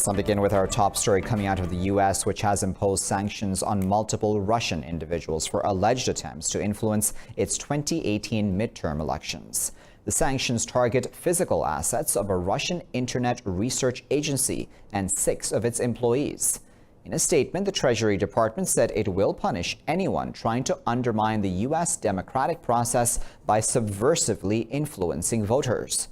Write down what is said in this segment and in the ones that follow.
Let's now begin with our top story coming out of the U.S., which has imposed sanctions on multiple Russian individuals for alleged attempts to influence its 2018 midterm elections. The sanctions target physical assets of a Russian internet research agency and 6 of its employees. In a statement, the Treasury Department said it will punish anyone trying to undermine the U.S. democratic process by subversively influencing voters.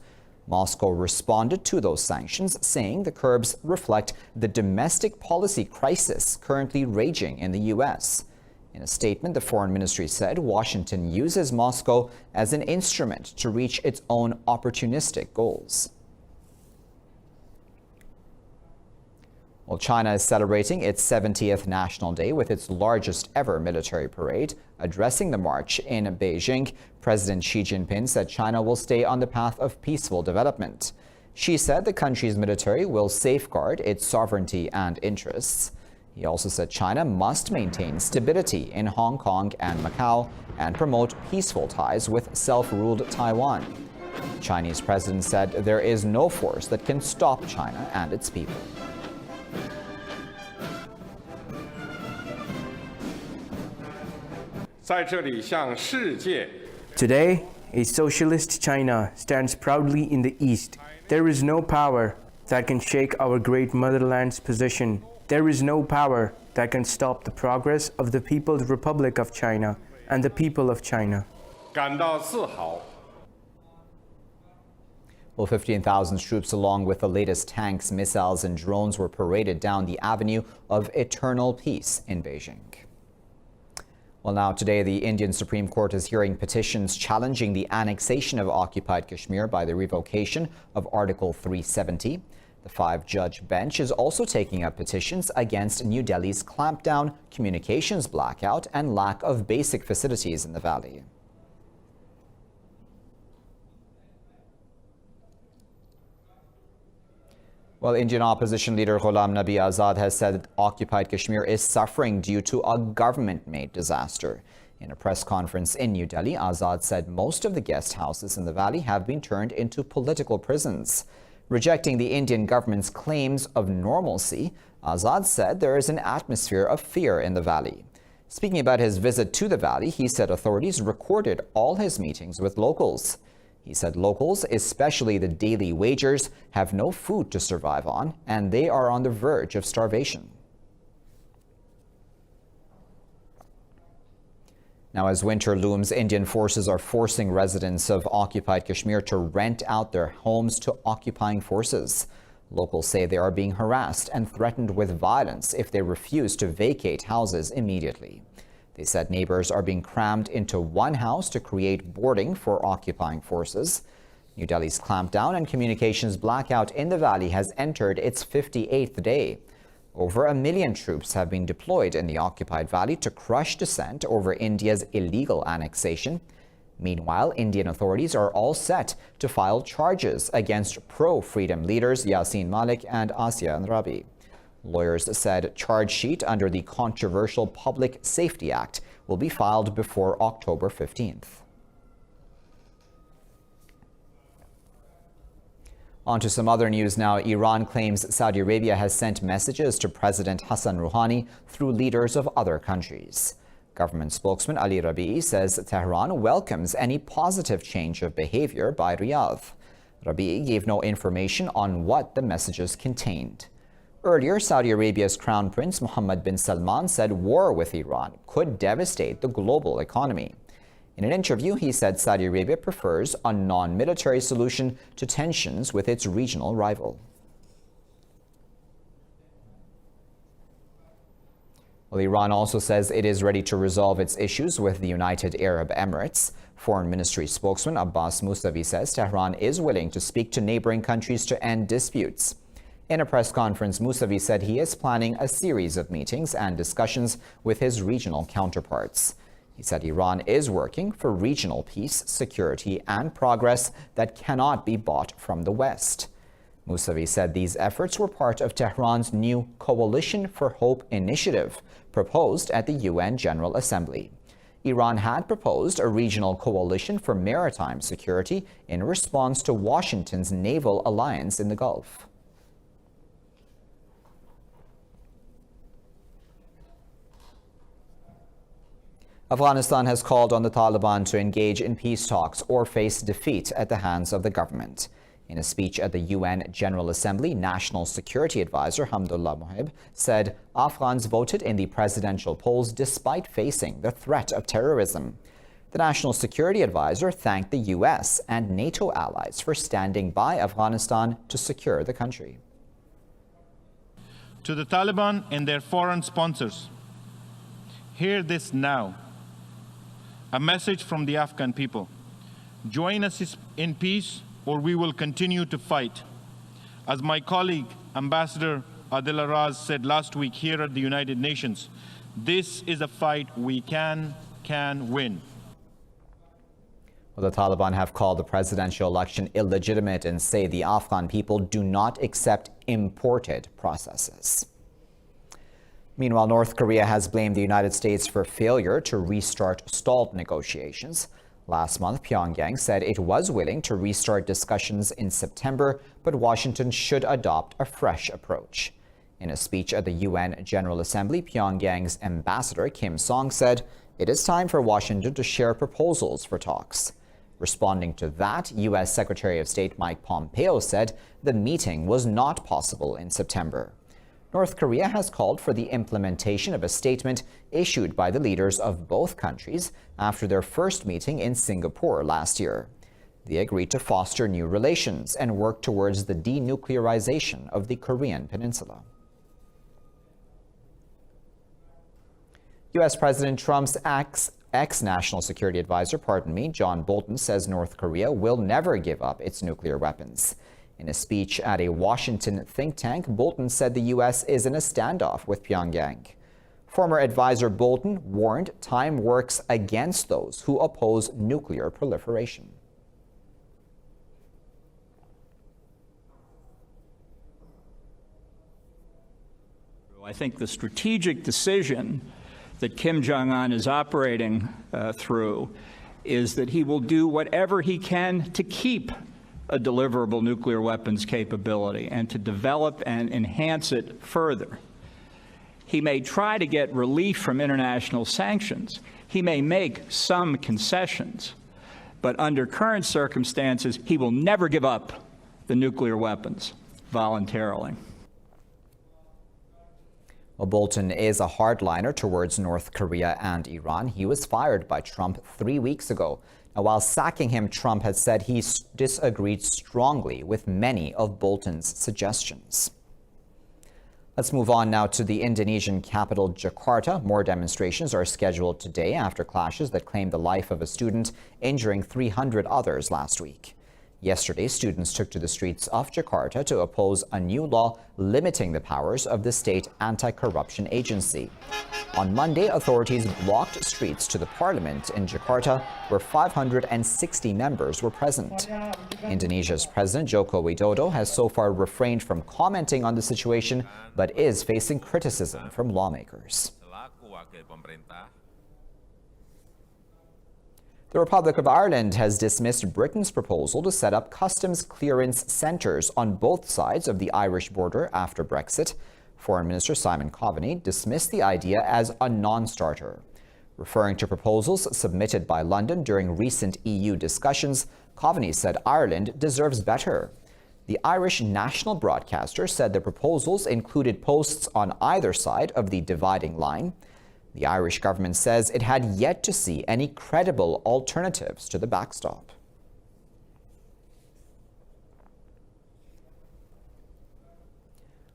Moscow responded to those sanctions, saying the curbs reflect the domestic policy crisis currently raging in the U.S. In a statement, the Foreign Ministry said Washington uses Moscow as an instrument to reach its own opportunistic goals. Well, China is celebrating its 70th National Day with its largest ever military parade. Addressing the march in Beijing, President Xi Jinping said China will stay on the path of peaceful development. Xi said the country's military will safeguard its sovereignty and interests. He also said China must maintain stability in Hong Kong and Macau and promote peaceful ties with self-ruled Taiwan. The Chinese president said there is no force that can stop China and its people. Today, a socialist China stands proudly in the East. There is no power that can shake our great motherland's position. There is no power that can stop the progress of the People's Republic of China and the people of China. Well, 15,000 troops along with the latest tanks, missiles and drones were paraded down the Avenue of Eternal Peace in Beijing. Well, now today, the Indian Supreme Court is hearing petitions challenging the annexation of occupied Kashmir by the revocation of Article 370. The 5-judge bench is also taking up petitions against New Delhi's clampdown, communications blackout, and lack of basic facilities in the valley. Well, Indian opposition leader Ghulam Nabi Azad has said occupied Kashmir is suffering due to a government-made disaster. In a press conference in New Delhi, Azad said most of the guest houses in the valley have been turned into political prisons. Rejecting the Indian government's claims of normalcy, Azad said there is an atmosphere of fear in the valley. Speaking about his visit to the valley, he said authorities recorded all his meetings with locals. He said locals, especially the daily wagers, have no food to survive on, and they are on the verge of starvation. Now, as winter looms, Indian forces are forcing residents of occupied Kashmir to rent out their homes to occupying forces. Locals say they are being harassed and threatened with violence if they refuse to vacate houses immediately. They said neighbors are being crammed into one house to create boarding for occupying forces. New Delhi's clampdown and communications blackout in the valley has entered its 58th day. Over 1 million troops have been deployed in the occupied valley to crush dissent over India's illegal annexation. Meanwhile, Indian authorities are all set to file charges against pro-freedom leaders Yasin Malik and Asya Andrabi. Lawyers said charge sheet under the controversial Public Safety Act will be filed before October 15th. On to some other news now. Iran claims Saudi Arabia has sent messages to President Hassan Rouhani through leaders of other countries. Government spokesman Ali Rabi'i says Tehran welcomes any positive change of behavior by Riyadh. Rabi'i gave no information on what the messages contained. Earlier, Saudi Arabia's Crown Prince Mohammed bin Salman said war with Iran could devastate the global economy. In an interview, he said Saudi Arabia prefers a non-military solution to tensions with its regional rival. Well, Iran also says it is ready to resolve its issues with the United Arab Emirates. Foreign Ministry spokesman Abbas Mousavi says Tehran is willing to speak to neighboring countries to end disputes. In a press conference, Mousavi said he is planning a series of meetings and discussions with his regional counterparts. He said Iran is working for regional peace, security, and progress that cannot be bought from the West. Mousavi said these efforts were part of Tehran's new Coalition for Hope initiative proposed at the UN General Assembly. Iran had proposed a regional coalition for maritime security in response to Washington's naval alliance in the Gulf. Afghanistan has called on the Taliban to engage in peace talks or face defeat at the hands of the government. In a speech at the UN General Assembly, National Security Adviser Hamdullah Mohib said Afghans voted in the presidential polls despite facing the threat of terrorism. The National Security Adviser thanked the US and NATO allies for standing by Afghanistan to secure the country. To the Taliban and their foreign sponsors, hear this now. A message from the Afghan people. Join us in peace, or we will continue to fight. As my colleague, Ambassador Adil Araz, said last week here at the United Nations, this is a fight we can win. Well, the Taliban have called the presidential election illegitimate and say the Afghan people do not accept imported processes. Meanwhile, North Korea has blamed the United States for failure to restart stalled negotiations. Last month, Pyongyang said it was willing to restart discussions in September, but Washington should adopt a fresh approach. In a speech at the UN General Assembly, Pyongyang's ambassador Kim Song said it is time for Washington to share proposals for talks. Responding to that, U.S. Secretary of State Mike Pompeo said the meeting was not possible in September. North Korea has called for the implementation of a statement issued by the leaders of both countries after their first meeting in Singapore last year. They agreed to foster new relations and work towards the denuclearization of the Korean Peninsula. U.S. President Trump's ex-National Security Advisor, John Bolton, says North Korea will never give up its nuclear weapons. In a speech at a Washington think tank, Bolton said the U.S. is in a standoff with Pyongyang. Former advisor Bolton warned time works against those who oppose nuclear proliferation. I think the strategic decision that Kim Jong-un is operating through is that he will do whatever he can to keep a deliverable nuclear weapons capability and to develop and enhance it further. He may try to get relief from international sanctions. He may make some concessions, but under current circumstances, he will never give up the nuclear weapons voluntarily. Well, Bolton is a hardliner towards North Korea and Iran. He was fired by Trump 3 weeks ago. Now, while sacking him, Trump had said he disagreed strongly with many of Bolton's suggestions. Let's move on now to the Indonesian capital, Jakarta. More demonstrations are scheduled today after clashes that claimed the life of a student, injuring 300 others last week. Yesterday, students took to the streets of Jakarta to oppose a new law limiting the powers of the state anti-corruption agency. On Monday, authorities blocked streets to the parliament in Jakarta, where 560 members were present. Indonesia's President Joko Widodo has so far refrained from commenting on the situation, but is facing criticism from lawmakers. The Republic of Ireland has dismissed Britain's proposal to set up customs clearance centres on both sides of the Irish border after Brexit. Foreign Minister Simon Coveney dismissed the idea as a non-starter. Referring to proposals submitted by London during recent EU discussions, Coveney said Ireland deserves better. The Irish national broadcaster said the proposals included posts on either side of the dividing line. The Irish government says it had yet to see any credible alternatives to the backstop.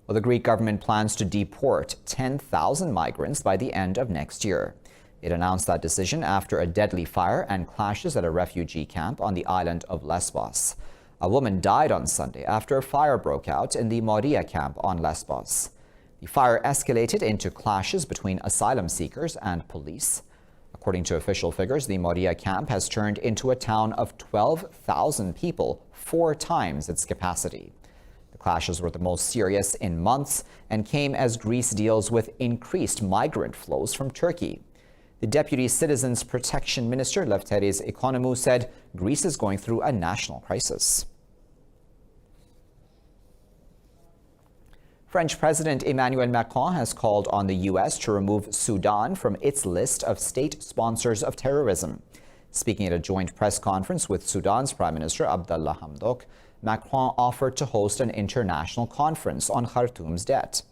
Well, the Greek government plans to deport 10,000 migrants by the end of next year. It announced that decision after a deadly fire and clashes at a refugee camp on the island of Lesbos. A woman died on Sunday after a fire broke out in the Moria camp on Lesbos. The fire escalated into clashes between asylum seekers and police. According to official figures, the Moria camp has turned into a town of 12,000 people, 4 times its capacity. The clashes were the most serious in months and came as Greece deals with increased migrant flows from Turkey. The Deputy Citizens Protection Minister, Lefteris Economou, said Greece is going through a national crisis. French President Emmanuel Macron has called on the U.S. to remove Sudan from its list of state sponsors of terrorism. Speaking at a joint press conference with Sudan's Prime Minister Abdallah Hamdok, Macron offered to host an international conference on Khartoum's debt.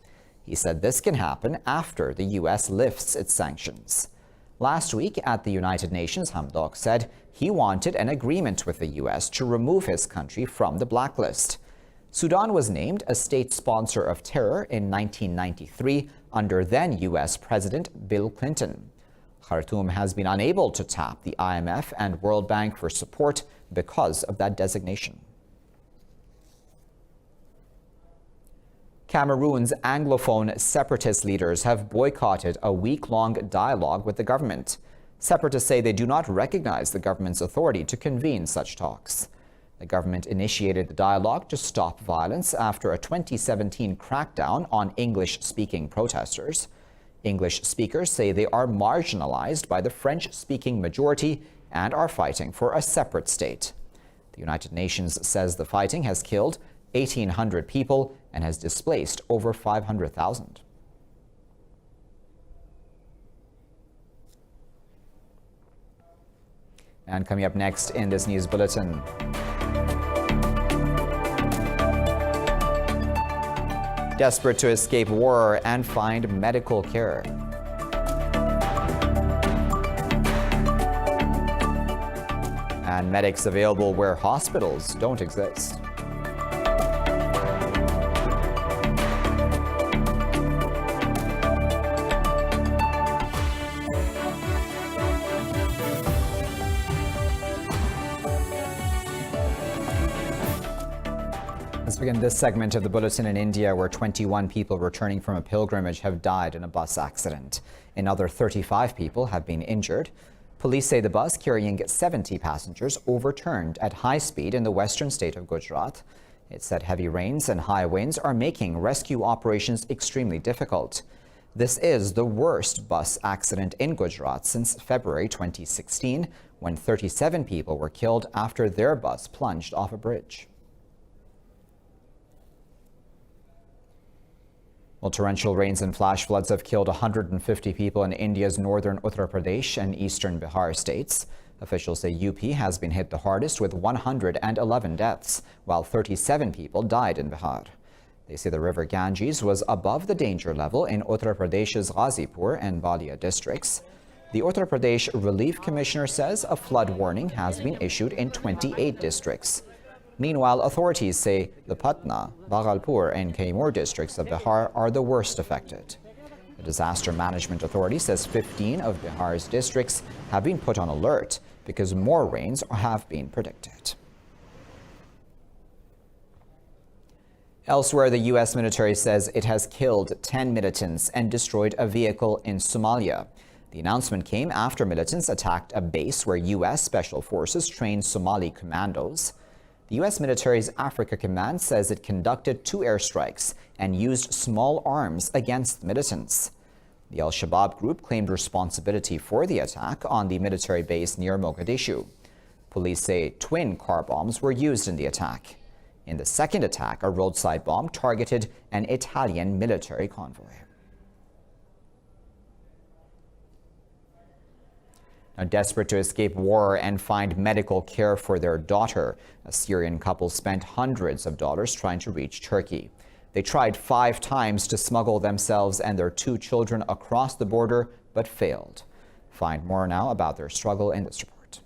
He said this can happen after the U.S. lifts its sanctions. Last week at the United Nations, Hamdok said he wanted an agreement with the U.S. to remove his country from the blacklist. Sudan was named a state sponsor of terror in 1993 under then U.S. President Bill Clinton. Khartoum has been unable to tap the IMF and World Bank for support because of that designation. Cameroon's Anglophone separatist leaders have boycotted a week-long dialogue with the government. Separatists say they do not recognize the government's authority to convene such talks. The government initiated the dialogue to stop violence after a 2017 crackdown on English-speaking protesters. English speakers say they are marginalized by the French-speaking majority and are fighting for a separate state. The United Nations says the fighting has killed 1,800 people and has displaced over 500,000. And coming up next in this news bulletin, desperate to escape war and find medical care. And medics available where hospitals don't exist. Let's begin this segment of the bulletin in India, where 21 people returning from a pilgrimage have died in a bus accident. Another 35 people have been injured. Police say the bus carrying 70 passengers overturned at high speed in the western state of Gujarat. It said heavy rains and high winds are making rescue operations extremely difficult. This is the worst bus accident in Gujarat since February 2016, when 37 people were killed after their bus plunged off a bridge. Well, torrential rains and flash floods have killed 150 people in India's northern Uttar Pradesh and eastern Bihar states. Officials say UP has been hit the hardest with 111 deaths, while 37 people died in Bihar. They say the river Ganges was above the danger level in Uttar Pradesh's Ghazipur and Balia districts. The Uttar Pradesh Relief Commissioner says a flood warning has been issued in 28 districts. Meanwhile, authorities say the Patna, Bhagalpur and Kaimur districts of Bihar are the worst affected. The Disaster Management Authority says 15 of Bihar's districts have been put on alert because more rains have been predicted. Elsewhere, the U.S. military says it has killed 10 militants and destroyed a vehicle in Somalia. The announcement came after militants attacked a base where U.S. Special Forces train Somali commandos. The U.S. military's Africa Command says it conducted 2 airstrikes and used small arms against militants. The Al-Shabaab group claimed responsibility for the attack on the military base near Mogadishu. Police say twin car bombs were used in the attack. In the second attack, a roadside bomb targeted an Italian military convoy. Now, desperate to escape war and find medical care for their daughter, a Syrian couple spent hundreds of dollars trying to reach Turkey. They tried 5 times to smuggle themselves and their 2 children across the border, but failed. Find more now about their struggle in this report.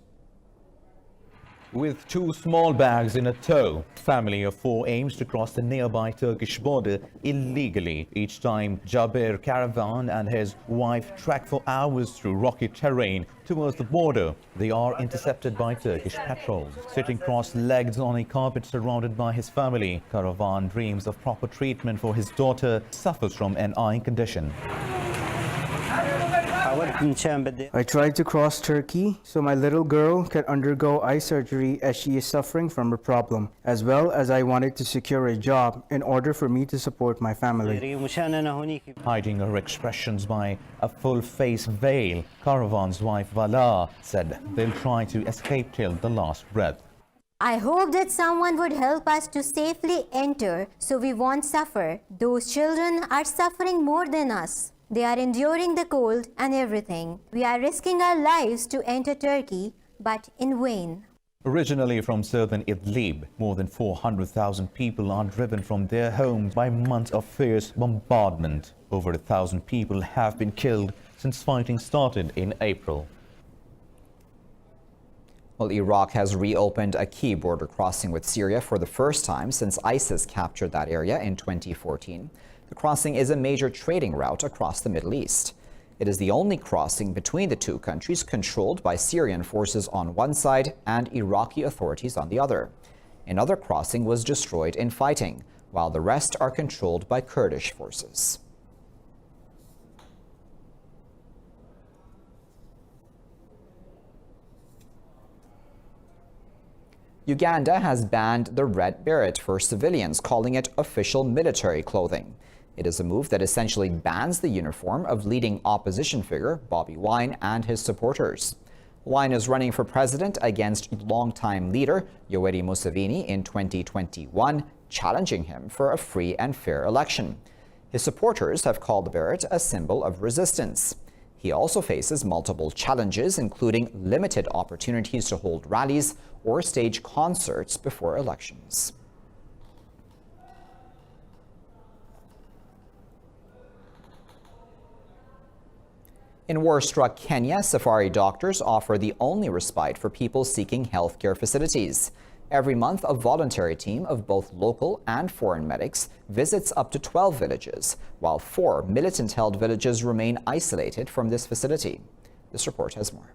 With 2 small bags in a tow, a family of 4 aims to cross the nearby Turkish border illegally. Each time, Jaber Caravan and his wife trek for hours through rocky terrain towards the border. They are intercepted by Turkish patrols. Sitting cross-legged on a carpet surrounded by his family, Caravan dreams of proper treatment for his daughter, suffers from an eye condition. I tried to cross Turkey so my little girl can undergo eye surgery as she is suffering from a problem, as well as I wanted to secure a job in order for me to support my family. Hiding her expressions by a full-face veil, Caravan's wife Vala said they'll try to escape till the last breath. I hope that someone would help us to safely enter so we won't suffer. Those children are suffering more than us. They are enduring the cold and everything. We are risking our lives to enter Turkey, but in vain. Originally from southern Idlib, more than 400,000 people are driven from their homes by months of fierce bombardment. Over 1,000 people have been killed since fighting started in April. Well, Iraq has reopened a key border crossing with Syria for the first time since ISIS captured that area in 2014. The crossing is a major trading route across the Middle East. It is the only crossing between the two countries controlled by Syrian forces on one side and Iraqi authorities on the other. Another crossing was destroyed in fighting, while the rest are controlled by Kurdish forces. Uganda has banned the red beret for civilians, calling it official military clothing. It is a move that essentially bans the uniform of leading opposition figure Bobi Wine and his supporters. Wine is running for president against longtime leader Yoweri Museveni in 2021, challenging him for a free and fair election. His supporters have called the beret a symbol of resistance. He also faces multiple challenges, including limited opportunities to hold rallies or stage concerts before elections. In war-struck Kenya, safari doctors offer the only respite for people seeking healthcare facilities. Every month, a voluntary team of both local and foreign medics visits up to 12 villages, while 4 militant-held villages remain isolated from this facility. This report has more.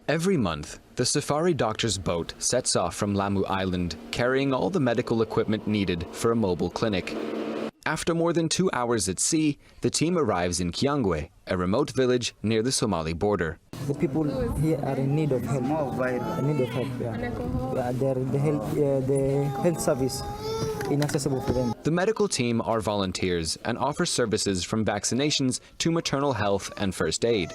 Every month, the safari doctor's boat sets off from Lamu Island, carrying all the medical equipment needed for a mobile clinic. After more than 2 hours at sea, the team arrives in Kiangwe, a remote village near the Somali border. The people here are in need of help. The health service inaccessible for them. The medical team are volunteers and offer services from vaccinations to maternal health and first aid.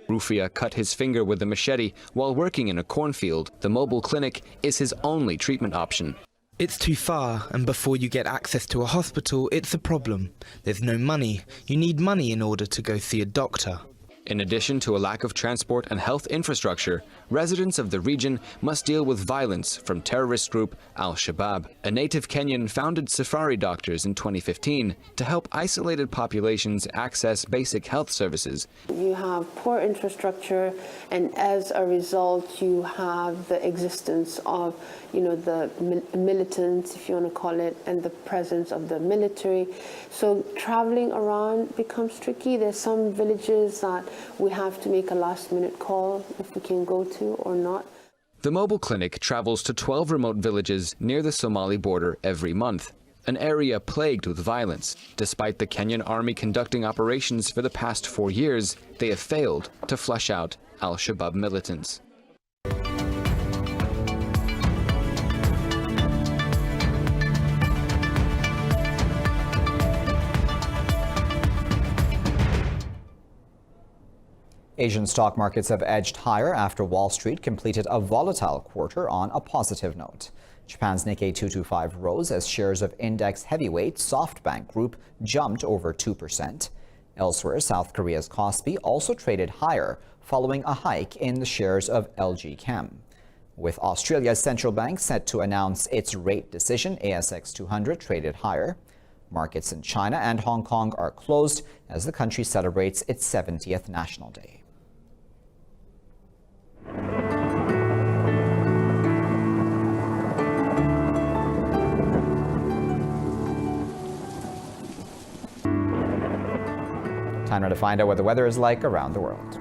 Rufia cut his finger with a machete while working in a cornfield. The mobile clinic is his only treatment option. It's too far, and before you get access to a hospital, it's a problem. There's no money. You need money in order to go see a doctor. In addition to a lack of transport and health infrastructure, residents of the region must deal with violence from terrorist group Al-Shabaab. A native Kenyan founded Safari Doctors in 2015 to help isolated populations access basic health services. You have poor infrastructure, and as a result, you have the existence of, the militants, if you want to call it, and the presence of the military. So traveling around becomes tricky. There's some villages that we have to make a last-minute call if we can go to or not. The mobile clinic travels to 12 remote villages near the Somali border every month, an area plagued with violence. Despite the Kenyan army conducting operations for the past 4 years, they have failed to flush out Al-Shabaab militants. Asian stock markets have edged higher after Wall Street completed a volatile quarter on a positive note. Japan's Nikkei 225 rose as shares of index heavyweight SoftBank Group jumped over 2%. Elsewhere, South Korea's Kospi also traded higher following a hike in the shares of LG Chem. With Australia's central bank set to announce its rate decision, ASX 200 traded higher. Markets in China and Hong Kong are closed as the country celebrates its 70th National Day. Time now to find out what the weather is like around the world.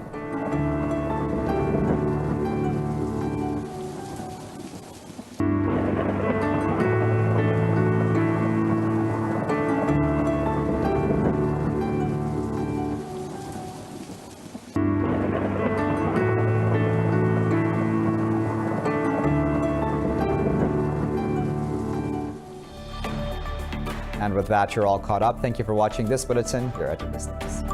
And with that, you're all caught up. Thank you for watching this bulletin. You're at your business.